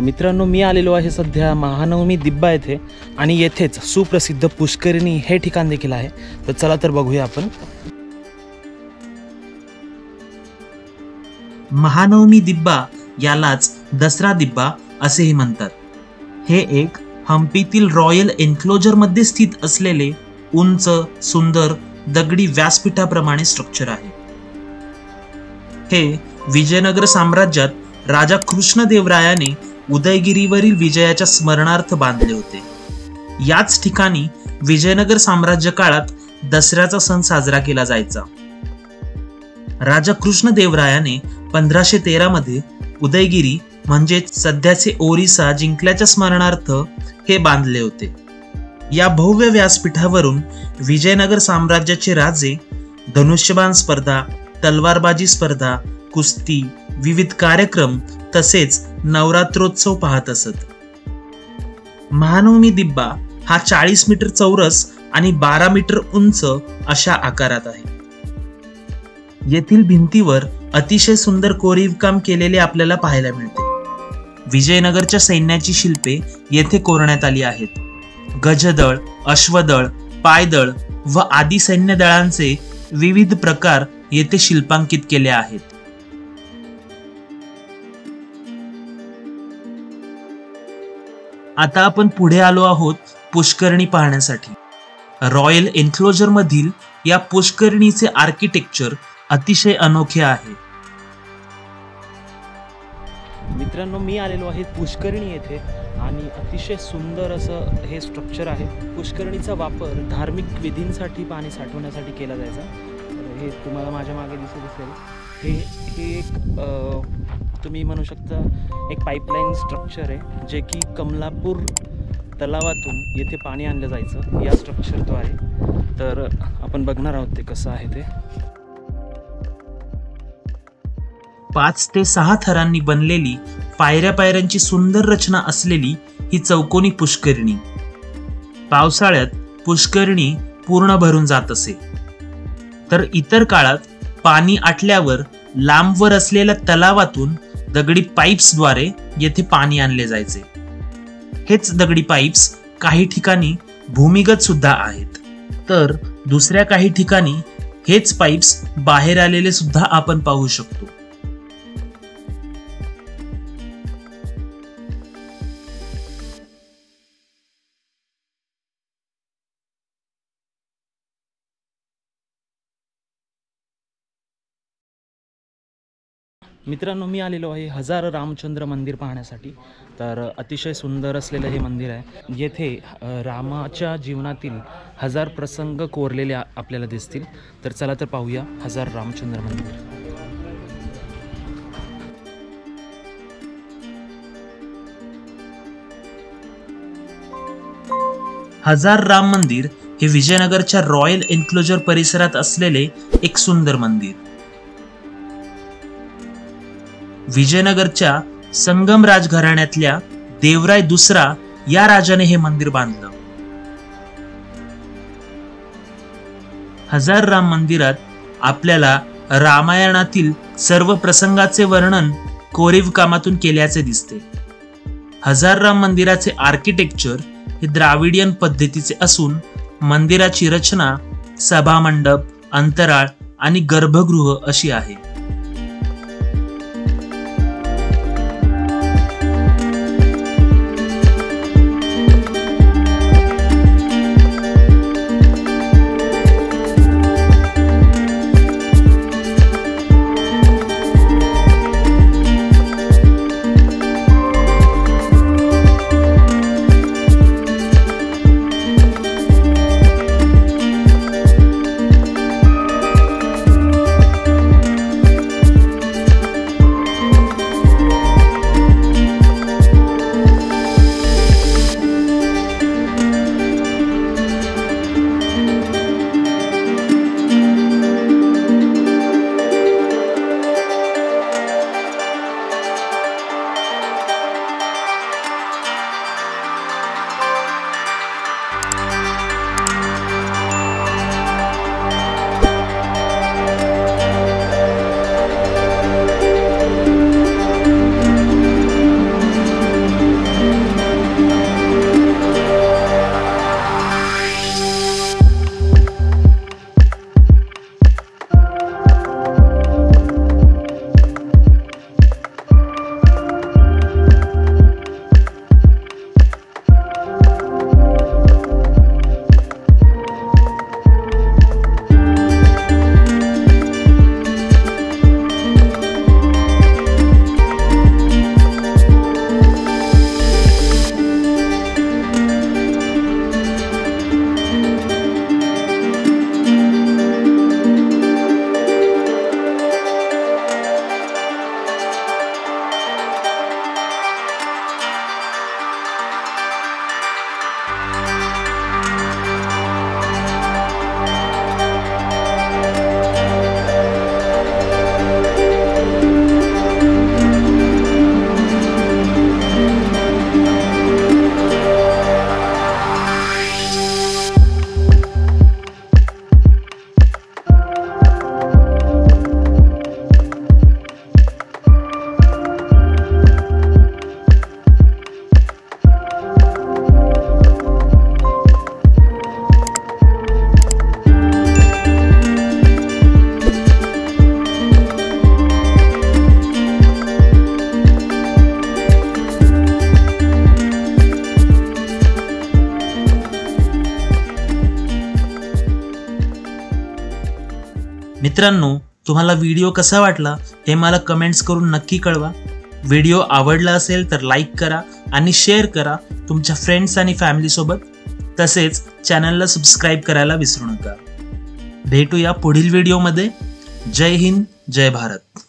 मित्रांनो, मी आलेलो आहे सध्या महानवमी दिब्बा येथे आणि येथेच सुप्रसिद्ध पुष्करिणी हे ठिकाण देखील आहे. तर चला तर बघूया आपण. महानवमी दिब्बा यालाच दसरा दिब्बा असेही म्हणतात. हे एक हम्पीतील रॉयल एन्क्लोजर मध्ये स्थित असलेले उंच सुंदर दगडी व्यासपीठाप्रमाणे स्ट्रक्चर आहे. हे विजयनगर साम्राज्यात राजा कृष्णदेवरायाने उदयगिरीवरील विजयाच्या स्मरणार्थ बांधले होते. याच ठिकाणी विजयनगर साम्राज्य काळात दसऱ्याचा सण साजरा केला जायचा. राजा कृष्णदेवरायाने 1513 मध्ये उदयगिरी म्हणजेच सध्याचे ओरिसा जिंकल्याच्या स्मरणार्थ हे बांधले होते. या भव्य व्यासपीठावरून विजयनगर साम्राज्याचे राजे धनुष्यबाण स्पर्धा, तलवारबाजी स्पर्धा, कुस्ती, विविध कार्यक्रम तसेच नवरात्रोत्सव पाहत असत. महानवमी दिब्बा हा 40 मीटर चौरस आणि 12 मीटर उंच अशा आकारात आहे. येथील भिंतीवर अतिशय सुंदर कोरीवकाम केलेले आपल्याला पाहायला मिळते. विजयनगरच्या सैन्याची शिल्पे येथे कोरण्यात आली आहेत. गजदळ, अश्वदळ, पायदळ व आदी सैन्य दळांचे विविध प्रकार येथे शिल्पांकित केले आहेत. आता आपण पुढे आलो आहोत पुष्करणी पाहण्यासाठी. रॉयल एन्क्लोजर मधील या पुष्करणीचे आर्किटेक्चर अतिशय अनोखे आहे. मित्रांनो, मी आलेलो आहे पुष्करणी येथे आणि अतिशय सुंदर असं हे स्ट्रक्चर आहे. पुष्करणीचा वापर धार्मिक विधींसाठी पाणी साठवण्यासाठी केला जायचा. हे तुम्हाला माझ्या मागे दिसेल. हे एक तुम्ही म्हणू शकता एक पाईपलाईन स्ट्रक्चर आहे, जे की कमलापूर तलावातून येथे पाणी आणलं जायचं. या स्ट्रक्चर तो आहे. तर आपण बघणार आहोत ते कसं आहे ते. 5 ते 6 थरांनी बनलेली पायऱ्या पायऱ्यांची सुंदर रचना असलेली ही चौकोनी पुष्करणी. पावसाळ्यात पुष्करणी पूर्ण भरून जात असे, तर इतर काळात पाणी आटल्यावर लांबवर असलेल्या तलावातून दगडी पाईप्सद्वारे येथे पाणी आणले जायचे. हेच दगडी पाईप्स काही ठिकाणी भूमिगत सुद्धा आहेत, तर दुसऱ्या काही ठिकाणी हेच पाईप्स बाहेर आलेले सुद्धा आपण पाहू शकतो. मित्रांनो, मी आलेलो आहे हजार रामचंद्र मंदिर पाहण्यासाठी. तर अतिशय सुंदर असलेलं हे मंदिर आहे. येथे रामाच्या जीवनातील 1000 प्रसंग कोरलेले आपल्याला दिसतील. तर चला तर पाहूया हजार रामचंद्र मंदिर. हजार राम मंदिर हे विजयनगरच्या रॉयल एन्क्लोजर परिसरात असलेले एक सुंदर मंदिर. विजयनगरच्या संगम राजघराण्यातल्या देवराय दुसरा या राजाने हे मंदिर बांधलं. हजार राम मंदिरात आपल्याला रामायणातील सर्व प्रसंगाचे वर्णन कोरीव कामातून केल्याचे दिसते. हजार राम मंदिराचे आर्किटेक्चर हे द्राविडियन पद्धतीचे असून मंदिराची रचना सभामंडप, अंतराळ आणि गर्भगृह अशी आहे. मित्रांनो, तुम्हाला व्हिडिओ कसा वाटला हे मला कमेंट्स करून नक्की कळवा. व्हिडिओ आवडला असेल तर लाईक करा आणि शेअर करा तुमच्या फ्रेंड्स आणि फॅमिली सोबत. तसेच चॅनलला सबस्क्राईब करायला विसरू नका. भेटूया पुढील व्हिडिओमध्ये. जय हिंद, जय भारत.